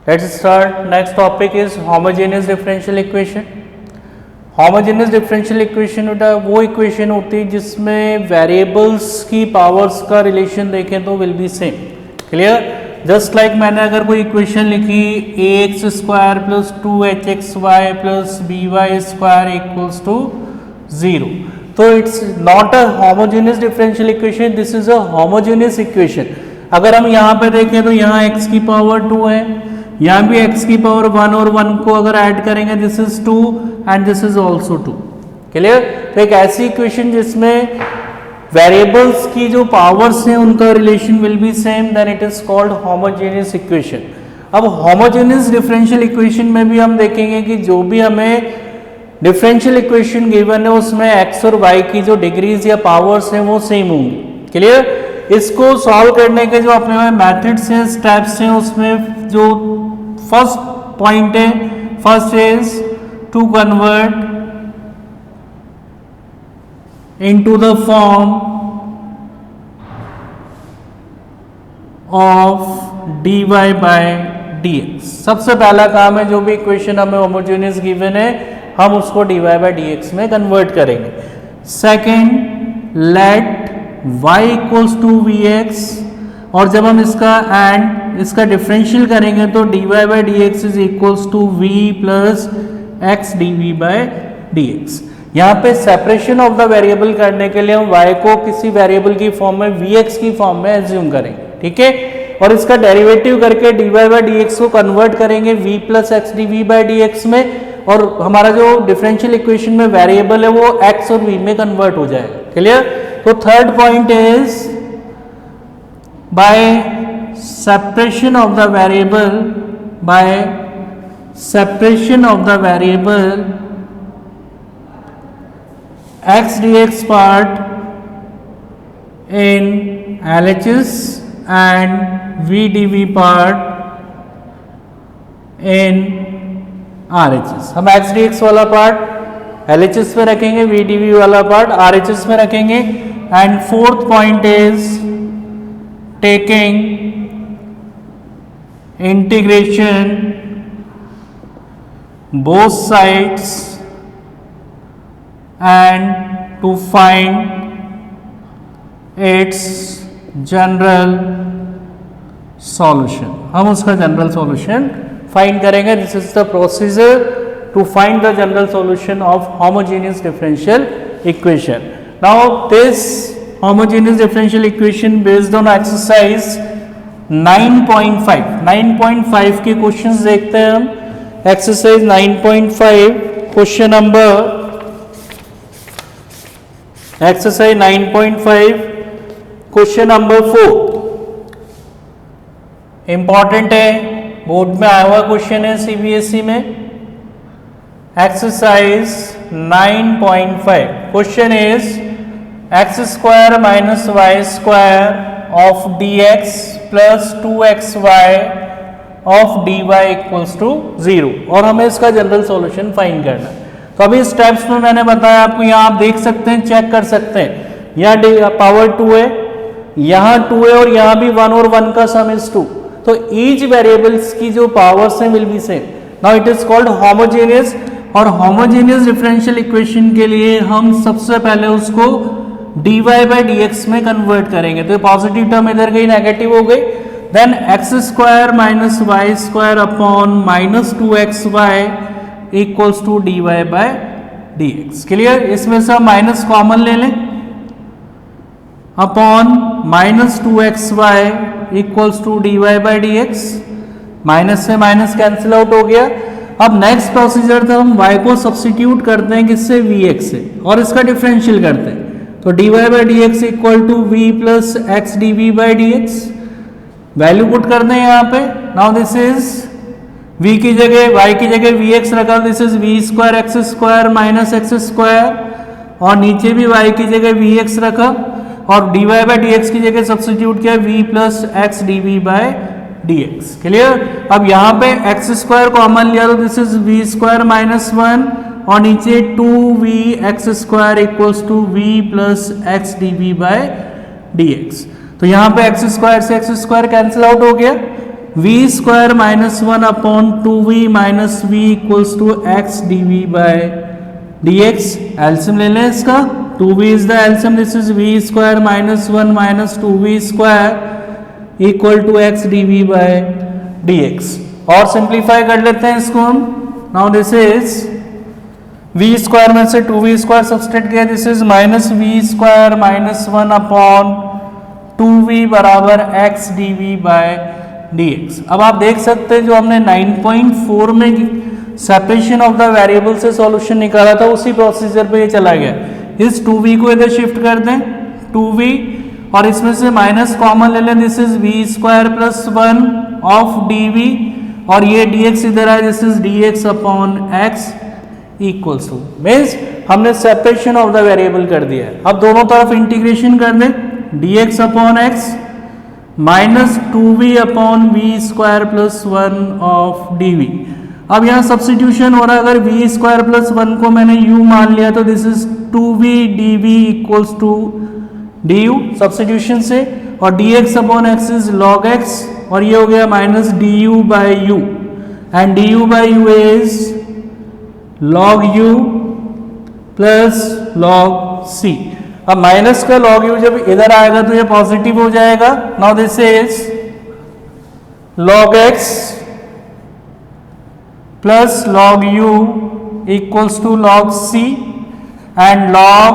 Let's start. Next topic is homogeneous differential equation. Homogeneous differential equation वो equation होती है जिसमें वेरिएबल्स की पावर्स का रिलेशन देखें तो will be same. Clear? Just like मैंने अगर कोई इक्वेशन लिखी ax square plus 2hxy plus by square equals to 0, तो it's not a homogeneous differential equation, this is a homogeneous equation. अगर हम यहाँ पे देखें तो यहाँ x की पावर 2 है, यहाँ भी x की पावर 1 और 1 को अगर ऐड करेंगे this is 2 and this is also 2. Clear? तो एक ऐसी इक्वेशन जिसमें वेरिएबल्स की जो पावर्स हैं उनका relation will be same, then it is called homogeneous equation. अब होमोजेनियस डिफरेंशियल इक्वेशन में भी हम देखेंगे कि जो भी हमें डिफरेंशियल इक्वेशन गिवन है उसमें x और y की जो डिग्रीज या पावर्स हैं वो सेम होंगी. क्लियर? इसको सॉल्व करने के जो अपने मेथड्स हैं, स्टेप्स हैं, उसमें जो फर्स्ट पॉइंट है, first is to convert into the form of dy by dx. सबसे पहला काम है जो भी इक्वेशन हमें होमोजेनियस गिवन है हम उसको dy बाय dx में कन्वर्ट करेंगे. Second, let y equals to vx, और जब हम इसका डिफरेंशियल करेंगे तो dy by dx is equals to v plus x dv by dx. यहाँ पे सेपरेशन ऑफ द वेरिएबल करने के लिए हम y को किसी वेरिएबल की फॉर्म में vx की फॉर्म में एज्यूम करेंगे. ठीक है? और इसका डेरिवेटिव करके dy बाय dx को कन्वर्ट करेंगे v plus x dv by dx में, और हमारा जो डिफरेंशियल इक्वेशन में वेरिएबल है वो x और v में कन्वर्ट हो जाएगा. क्लियर? तो third point is by separation of the variable x dx part in LHS and v dv part in RHS. हम x dx वाला पार्ट LHS में रखेंगे, v dv वाला पार्ट RHS में रखेंगे. And fourth point is taking integration both sides and to find its general solution. हम उसका general solution find करेंगे. This is the procedure to find the general solution of homogeneous differential equation. Now this homogeneous differential equation based on exercise 9.5. 9.5 के questions देखते हैं हम. Exercise 9.5 question number, exercise 9.5 question number 4 important है, board में आया हुआ question है CBSE में. Exercise 9.5 question is x square minus y square of dx plus 2xy of dy equals to 0, और हमें इसका जनरल सॉल्यूशन फाइंड करना है. तो अभी स्टेप्स में मैंने बताया आपको, यहाँ आप देख सकते हैं, चेक कर सकते हैं. यहाँ पावर 2 है, यहाँ 2 है, और यहाँ भी 1 और 1 का सम इज 2. तो ईच वेरिएबल्स की जो पावर्स हैं will be same. Now it is called homogeneous. और होमोजेनियस डिफरेंशियल इक्वेशन के लिए हम सबसे पहले उसको dy बाय dx में कन्वर्ट करेंगे. तो पॉजिटिव टर्म इधर गई, नेगेटिव हो गई. Then x square minus y square upon minus 2xy equals to dy by dx. Clear? इसमें से माइनस कॉमन ले लें, upon minus 2xy equals to dy by dx. Minus से माइनस कैंसिल आउट हो गया. अब नेक्स्ट प्रोसीजर था, हम y को सब्स्टिट्यूट करते हैं किससे, vx से, और इसका डिफरेंशियल करते हैं. तो dy by dx equal to v plus x dv by dx. Value put करते हैं यहाँ पे. नाउ दिस इज v की जगह y की जगह vx रखा, this is v square x square minus x square, और नीचे भी y की जगह vx रखा, और dy बाय dx की जगह सब्स्टिट्यूट किया v plus x dv by dx. Clear? अब यहाँ पे एक्स स्क्वायर कॉमन लिया तो this is v square minus 1, और नीचे 2v x square equals to v plus x d by d x. तो यहाँ पे एक्स स्क्वायर से एक्स स्क्वायर कैंसिल आउट हो गया. V square minus 1 upon 2v minus v equals to x d v by d x. LCM ले लें इसका, 2v is the elysium, this is v square minus 1 minus 2v square equal to x d v by d x. और simplify कर लेते हैं इसको हम। Now this is v square में से 2v स्क्वायर सब्सट्रैक्ट किया, this is minus v square minus 1 upon 2v बराबर x dv बाय dx। अब आप देख सकते हैं जो हमने 9.4 में सेपरेशन ऑफ द वेरिएबल से सॉल्यूशन निकाला था उसी प्रोसीजर पे ये चला गया। इस 2v को इधर शिफ्ट कर दें 2v और इसमें से माइनस कॉमन ले लें, this is v square plus 1 of dv और ये dx इधर आए, this is dx upon x equals to, means हमने सेपरेशन ऑफ द वेरिएबल कर दिया है। अब दोनों तरफ इंटीग्रेशन कर दें, dx upon x minus 2v upon v square plus 1 of dv। अब यहाँ सब्सटीट्यूशन हो रहा है, अगर v स्क्वायर प्लस 1 को मैंने u मान लिया तो this is 2v dv equals to du substitution से, और dx upon x is log x और ये हो गया minus du by u and du by u is log u plus log c। अब माइनस का log u जब इधर आएगा तो ये पॉजिटिव हो जाएगा। Now this is log x plus log u equals to log c and log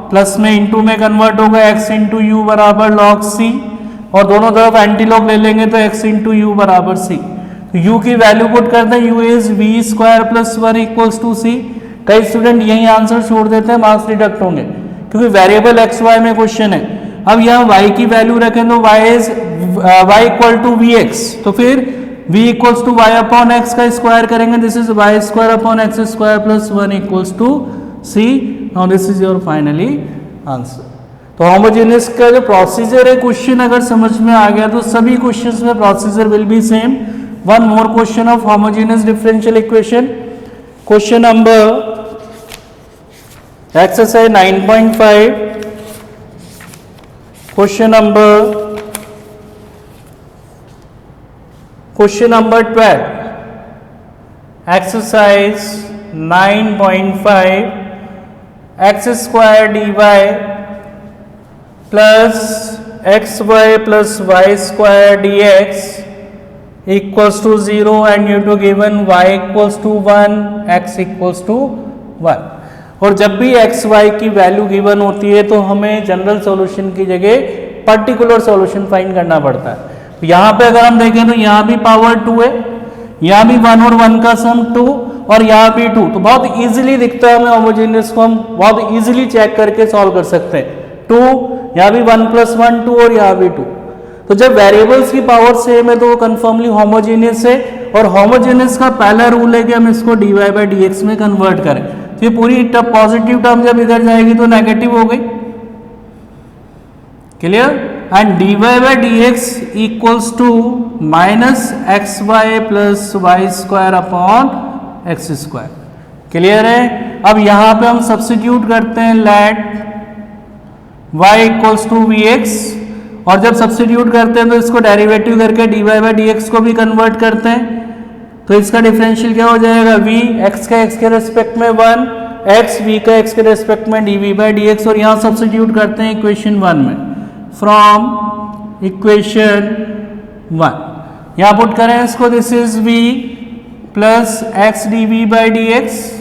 plus में इंटू में कन्वर्ट होगा, x इंटू यू बराबर log c और दोनों तरफ एंटी लॉग ले लेंगे तो x इंटू यू बराबर c। u की वैल्यू पुट करते हैं, u is v square plus 1 equals to c। कई स्टूडेंट यही आंसर छोड़ देते हैं, मार्क्स डिडक्ट होंगे क्योंकि वेरिएबल एक्स वाई में क्वेश्चन है। अब यहाँ y की वैल्यू रखें तो y is y equal to v x, तो फिर v equals to y upon x का स्क्वायर करेंगे, this is y square upon x square plus 1 equals to c। Now this is your finally answer. तो homogeneous का जो procedure है question अगर समझ में आ गया तो सभी क्वेश्चंस में procedure will be same. One more question of homogeneous differential equation, question number exercise 9.5, question number 12, exercise 9.5, x square d y plus x y plus y square d x equals to 0 and you too given y equals to 1, x equals to 1। और जब भी x y की value given होती है तो हमें general solution की जगह पर्टिकुलर सॉल्यूशन फाइंड करना पड़ता है। तो यहाँ पे अगर हम देखें तो यहाँ भी पावर 2 है, यहाँ भी 1 और 1 का सम 2 और यहाँ भी 2, तो बहुत इजीली दिखता है हमें होमोजेनियस को हम बहुत इजीली चेक करके सॉल्व कर सकते हैं। 2 यहाँ भी 1 प्लस 1 2 और यहाँ भी 2, तो जब वेरिएबल्स की पावर सेम है तो वो कंफर्मली होमोजेनियस है। और होमोजेनियस का पहला रूल है कि हम इसको dy बाई डी एक्स में कन्वर्ट करें, तो ये पूरी पॉजिटिव टर्म जब इधर जाएगी तो नेगेटिव हो गई, clear. And dy by d x equals to minus x y plus y square upon x square, clear है। अब यहाँ पे हम सब्स्टिट्यूट करते हैं, let y equals to v x, और जब सब्स्टिट्यूट करते हैं तो इसको डेरिवेटिव करके dy बाई डी एक्स को भी कन्वर्ट करते हैं, तो इसका डिफरेंशियल क्या हो जाएगा, v x का x के रेस्पेक्ट में 1, x v का x के रेस्पेक्ट में dv बाई डी एक्स, और यहाँ सब्स्टिट्यूट करते हैं इक्वेशन 1 में, फ्रॉम इक्वेशन 1 यहाँ पुट करें इसको, this is v plus x dv by d x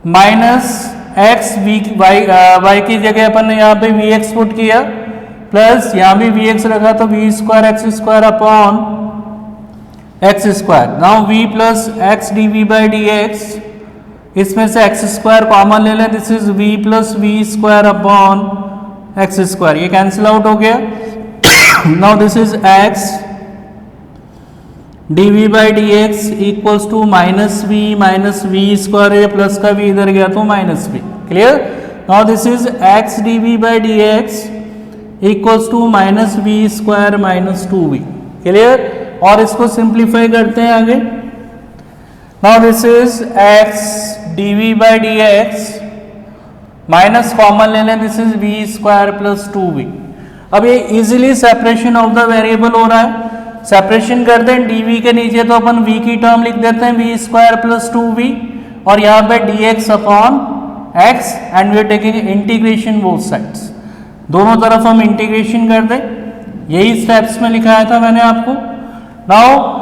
minus x y की जगह अपन ने यहाँ पे वी एक्स पुट किया, प्लस यहाँ भी वी एक्स रखा तो v square x square upon x square. Now v plus x d v by d x, इसमें से एक्स स्क्वायर कॉमन ले लें, this is v plus v square upon x square, ये cancel out हो गया। Now this is x dv by d x equals to minus v square, ये plus का v इधर गया तो minus v, clear. Now this is x dv by d x equals to minus v square minus 2v, clear. और इसको simplify करते हैं आगे। Now this is x dv by d x minus common ले लें, this is v square plus 2v। अब ये easily separation of the variable हो रहा है, सेपरेशन कर दें dv के नीचे तो अपन v की टर्म लिख देते हैं v स्क्वायर प्लस 2v और यहाँ पे dx upon x and we are taking integration both sides, दोनों तरफ हम इंटीग्रेशन कर दें, यही स्टेप्स में लिखाया था मैंने आपको। नाउ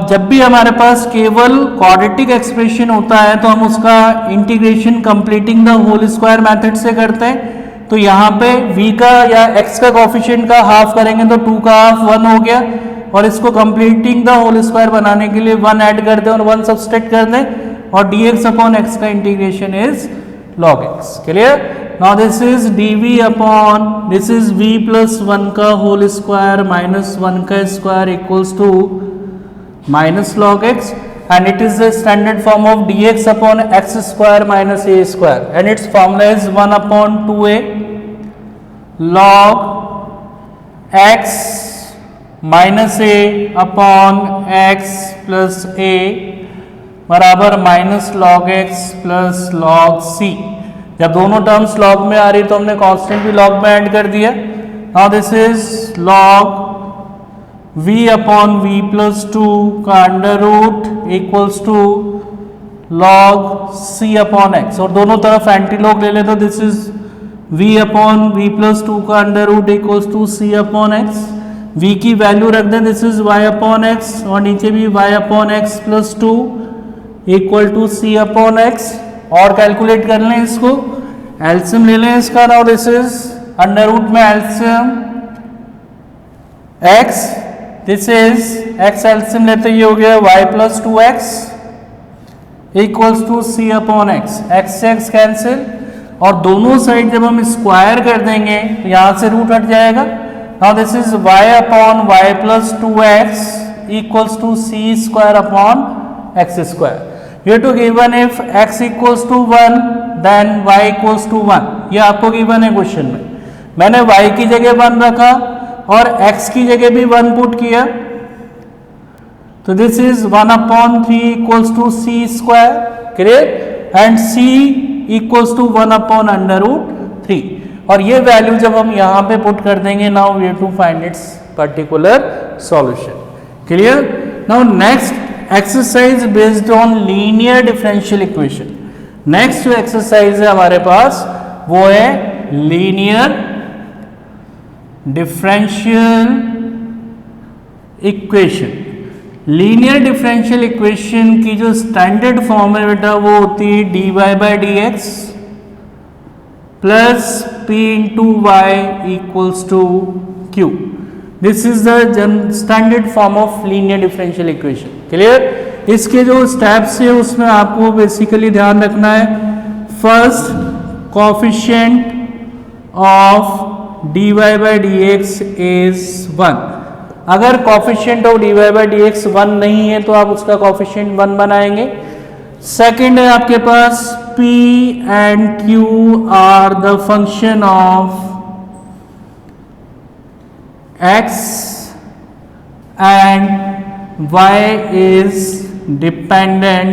जब भी हमारे पास केवल क्वाड्रेटिक एक्सप्रेशन होता है तो हम उसका integration completing the whole square method से करते हैं। तो यहाँ पे v का या x का कोफिशिएंट का हाफ करेंगे तो 2 का हाफ 1 हो गया और इसको कंप्लीटिंग द होल स्क्वायर बनाने के लिए 1 ऐड कर दें और 1 सब्सट्रैक्ट कर दें और dx अपॉन x का integration is log x। Clear? Now this is dv upon this is v plus 1 का होल स्क्वायर माइनस 1 का square equals to minus log x and it is the standard form of dx upon x square minus a square and its formula is 1 upon 2a log x minus a upon x plus a बराबर minus log x plus log c। जब दोनों terms log में आ रही तो हमने constant भी log में add कर दिया। Now this is log v upon v plus 2 का under root equals to log c upon x और दोनों तरफ एंटी लॉग ले ले तो this is v upon v plus 2 का under root equals to c upon x। v की value रख दें, this is y upon x और नीचे भी y upon x plus 2 equal to c upon x और कैलकुलेट कर लें इसको, एलसीएम ले लें इसका। Now this is under root में LCM x, this is x LCM लेते ये हो गया y plus 2x equals to c upon x, x से x कैंसिल और दोनों साइड जब हम स्क्वायर कर देंगे तो यहाँ से रूट हट जाएगा। Now this is y upon y plus 2x equals to c square upon x square. You too given if x equals to 1 then y equals to 1, ये आपको गिवन है क्वेश्चन में। मैंने y की जगह 1 रखा और x की जगह भी 1 पुट किया तो this is 1 upon 3 equals to c square. Clear? And c equals to 1 upon under root 3 और ये वैल्यू जब हम यहाँ पे पुट कर देंगे now we have to find its particular solution. Clear? Now next exercise based on linear differential equation. Next जो exercise है हमारे पास वो है linear differential equation. Linear differential equation की जो स्टैंडर्ड फॉर्म है बेटा वो होती है dy by d x plus p into y equals to q. This is the standard form of linear differential equation. Clear? इसके जो स्टेप्स है उसमें आपको बेसिकली ध्यान रखना है, first coefficient of dy by d x is 1। अगर coefficient of dy by d x 1 नहीं है तो आप उसका कोफिशिएंट 1 बनाएंगे। सेकंड है आपके पास p and q are the function of x and y is dependent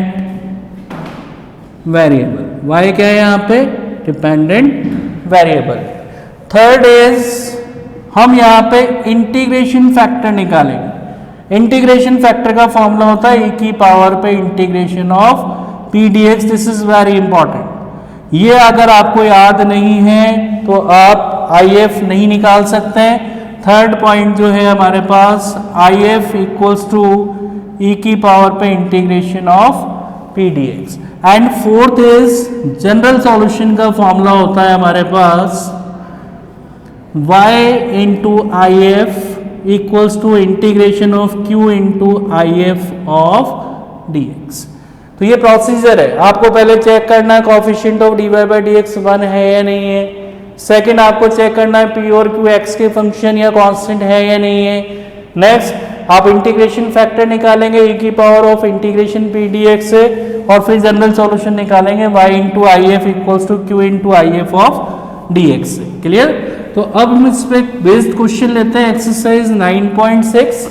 variable. y क्या है यहाँ पे? Dependent variable. थर्ड इज हम यहाँ पे इंटीग्रेशन फैक्टर निकालेंगे। इंटीग्रेशन फैक्टर का फॉर्मूला होता है e की पावर पे integration of p dx। This is very important. ये अगर आपको याद नहीं है तो आप IF नहीं निकाल सकते हैं। थर्ड पॉइंट जो है हमारे पास IF इक्वल्स टू e की पावर पे integration of p dx। And fourth is general solution का फॉर्मूला होता है हमारे पास y into I F equals to integration of q into I F of d x. तो ये प्रोसीजर है, आपको पहले चेक करना है coefficient of dy by d x 1 है या नहीं है। सेकंड आपको चेक करना है p और q x के फंक्शन या कांस्टेंट है या नहीं है। नेक्स्ट आप इंटीग्रेशन फैक्टर निकालेंगे e की power of integration p dx से और फिर जनरल सॉल्यूशन निकालेंगे y into I F equals to q into I F of d x से। क्लियर? तो अब हम इस पे बेस्ड क्वेश्चन लेते हैं exercise 9.6।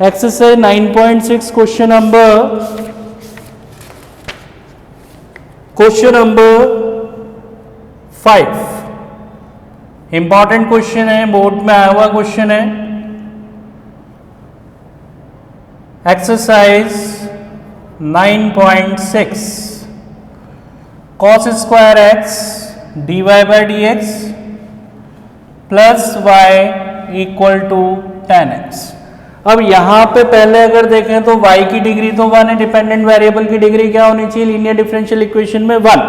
Exercise 9.6 question number 5। Important question है, बोर्ड में आया हुआ क्वेश्चन है। Exercise 9.6 cos square x dy by d x plus y equal to tan x। अब यहाँ पे पहले अगर देखें तो y की डिग्री तो 1 है, डिपेंडेंट वेरिएबल की डिग्री क्या होनी चाहिए लीनियर डिफरेंशियल इक्वेशन में 1,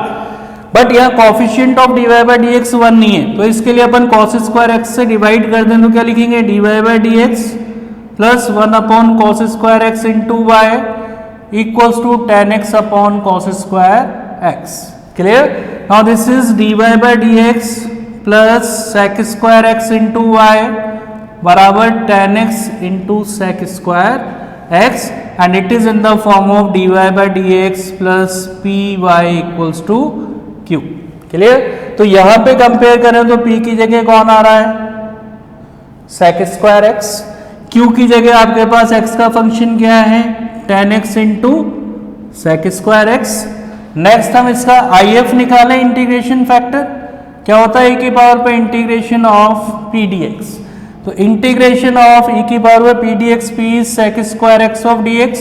बट यहाँ coefficient of dy by d x 1 नहीं है, तो इसके लिए अपन cos स्क्वायर x से डिवाइड कर दें तो क्या लिखेंगे dy by d x plus 1 upon cos square x into y equals to tan x upon cos square x। Clear? Now this is dy by d x plus sec square x into y बराबर tan x into sec square x and it is in the form of dy by d x plus p y equals to q। Clear? तो यहां पे compare करें तो p की जगह कौन आ रहा है sec स्क्वायर x, q की जगह आपके पास x का फंक्शन क्या है tan x into sec square x। Next हम इसका if निकालें इंटीग्रेशन फैक्टर, क्या होता है e की पावर पे इंटीग्रेशन ऑफ p dx, तो इंटीग्रेशन ऑफ e की पावर पे p dx p is sec square x of dx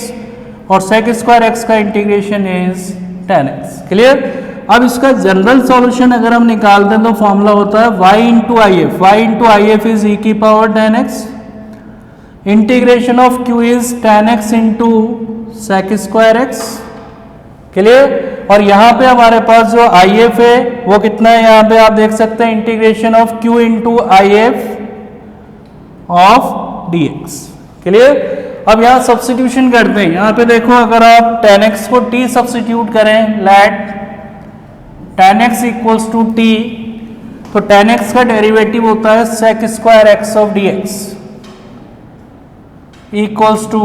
और sec स्क्वायर x का integration is tan x। Clear? अब इसका जनरल सॉल्यूशन अगर हम निकाल दें तो फॉर्मूला होता है y into I F is e की power tan x, integration of q is tan x into sec square x। Clear? और यहाँ पे हमारे पास जो IF है वो कितना है, यहाँ पे आप देख सकते हैं integration of q into IF of dx। Clear? अब यहाँ सब्स्टिट्यूशन करते हैं, यहाँ पे देखो अगर आप tan x को t सब्स्टिट्यूट करें, let tan x equals to t, तो tan x का डेरिवेटिव होता है sec square x of dx equals to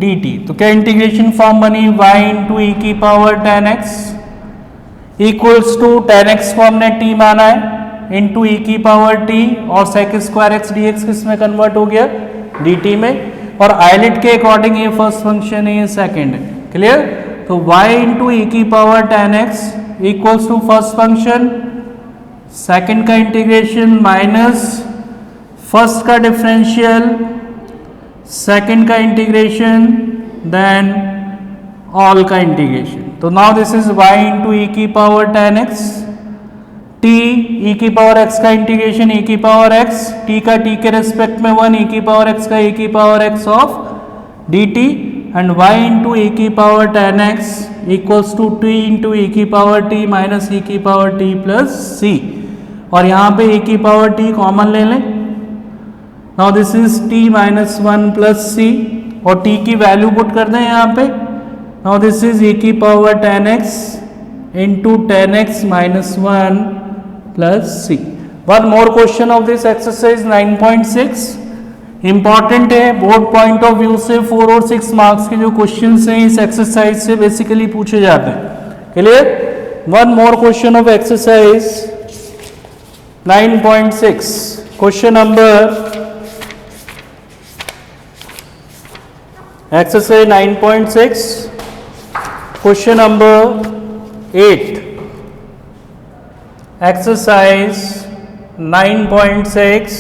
dt। तो क्या इंटीग्रेशन फॉर्म बनी y इंटू ई की power tan x equals to tan x को हमने t माना है इंटू ई की पावर t और sec स्क्वायर x dx किस में कन्वर्ट हो गया dt में, और आइलेट के अकॉर्डिंग ये फर्स्ट फंक्शन है ये सेकेंड है। क्लियर? तो y इंटू ई की power tan x equals to first function, second का इंटीग्रेशन माइनस फर्स्ट का डिफरेंशियल, सेकेंड का इंटीग्रेशन देन ऑल का इंटीग्रेशन। तो now this is y into e की power tan x, t e की पावर x का इंटीग्रेशन e की पावर x, t का t के रेस्पेक्ट में 1 e की पावर x का e की पावर x of dt and y into e की power tan x equals to t into e की पावर t माइनस e की पावर t प्लस c, और यहाँ पे e की पावर t कॉमन ले लें। Now this is t minus 1 plus c और t की वैल्यू पुट कर दें यहाँ पे। नाउ दिस इज e की power tan x into tan x minus 1 plus c। One more question of this exercise 9.6 important है, बोर्ड पॉइंट ऑफ व्यू से 4 और 6 मार्क्स के जो क्वेश्चन हैं इस एक्सरसाइज से बेसिकली पूछे जाते हैं। Clear? One more question of exercise 9.6, question number exercise 9.6 question number 8 exercise 9.6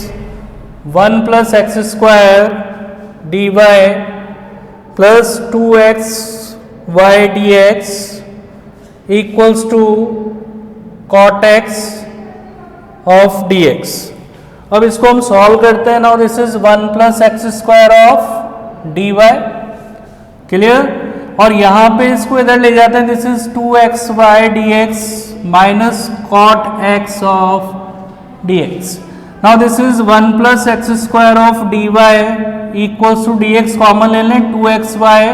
1 plus x square dy plus 2x y dx equals to cot x of dx। अब इसको हम सॉल्व करते हैं। Now this is 1 plus x square of dy। Clear? और यहां पे इसको इधर ले जाते हैं, this is 2xy dx minus cot x of dx। Now this is 1 plus x square of dy equals to dx common ले लें 2xy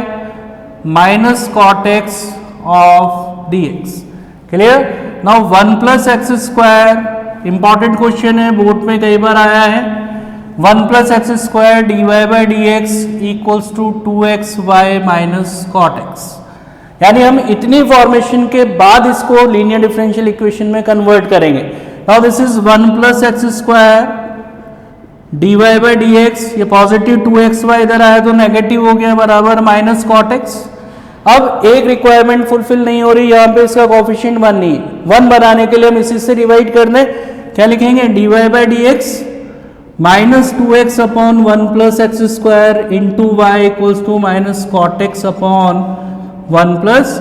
minus cot x of dx। Clear? Now 1 plus x square important question है, board में कई बार आया है, 1 plus x square d y by d x equals to 2xy minus cot x. यानी हम इतनी फॉर्मेशन के बाद इसको लीनियर डिफरेंशियल इक्वेशन में कन्वर्ट करेंगे। Now this is 1 plus x square d y by d x, ये पॉजिटिव 2xy इधर आया तो नेगेटिव हो गया बराबर माइनस कॉट एक्स। अब एक रिक्वायरमेंट फुलफिल नहीं हो रही, यहाँ पे इसका कोफिशिएंट 1 नहीं है, 1 बनाने के लिए हम इसी से डिवाइड कर दें, क्या लिखेंगे d y by d x minus 2x upon 1 plus x square into y equals to minus cot x upon 1 plus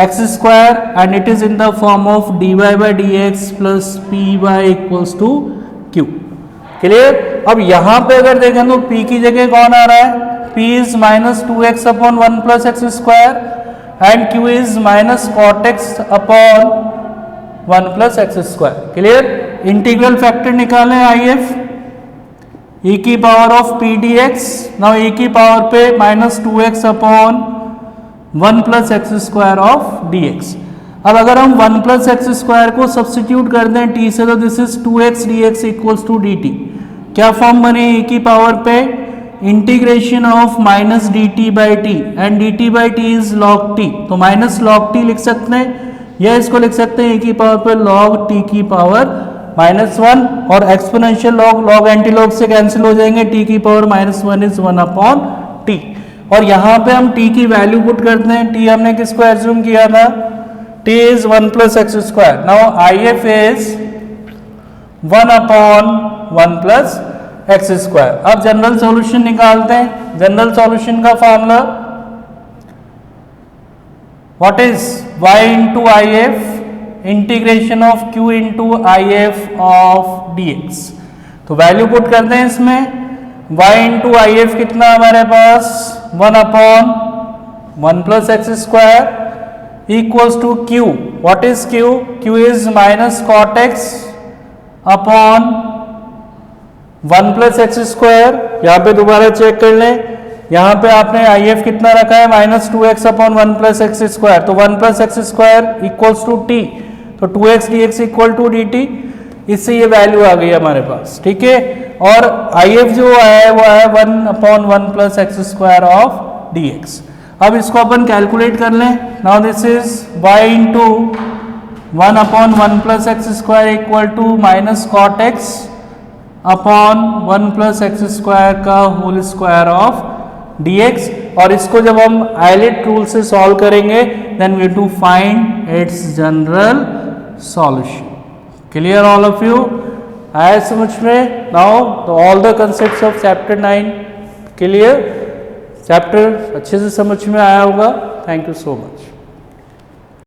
x square and it is in the form of dy by d x plus p y equals to q. Clear. अब यहां पे अगर देखें तो p की जगह कौन आ रहा है, p is minus 2x upon 1 plus x square and q is minus cot x upon 1 plus x square. Clear. Integral factor निकालें IF e की power of p d x, now e की power पे minus 2x upon 1 plus x square of d x. अब अगर हम 1 plus x square को substitute कर दें t से तो this is 2x d x equals to dt। क्या फॉर्म बने e की पावर पे integration of minus d t by t and d t by t is log t, तो माइनस लॉग टी लिख सकते हैं या इसको लिख सकते हैं e की पावर पे लॉग टी की पावर -1 और एक्सपोनेंशियल लॉग एंटी लॉग से कैंसिल हो जाएंगे, t की पावर -1 इज 1 अपॉन टी। और यहाँ पे हम t की वैल्यू पुट करते हैं, t हमने किसको एज्यूम किया था, t is 1 plus x square. Now IF is 1 upon 1 plus x square. अब जनरल सॉल्यूशन निकालते हैं। जनरल सॉल्यूशन का formula what is y into IF integration of q into IF of dx। तो value put करते हैं इसमें, y into IF कितना हमारे पास 1 upon 1 plus x square equals to q। What is q, q is minus cot x upon 1 plus x square. यहाँ पे दोबारा चेक कर लें, यहाँ पे आपने IF कितना रखा है minus 2x upon 1 plus x square, तो 1 plus x square equals to t, तो 2x dx equal to dt। इससे ये वैल्यू आ गई हमारे पास, ठीक है। और IF जो आया है वो आया 1 upon 1 plus x square of dx। अब इसको अपन कैलकुलेट कर लें। Now this is y into 1 upon 1 plus x square equal to minus cot x upon 1 plus x square का होल स्क्वायर ऑफ dx। और इसको जब हम आइलेट रूल से सॉल्व करेंगे then we to find its general solution. Clear all of you, आया समझ में। Now all the concepts of chapter 9 clear. Chapter अच्छे से समझ में आया होगा। Thank you so much.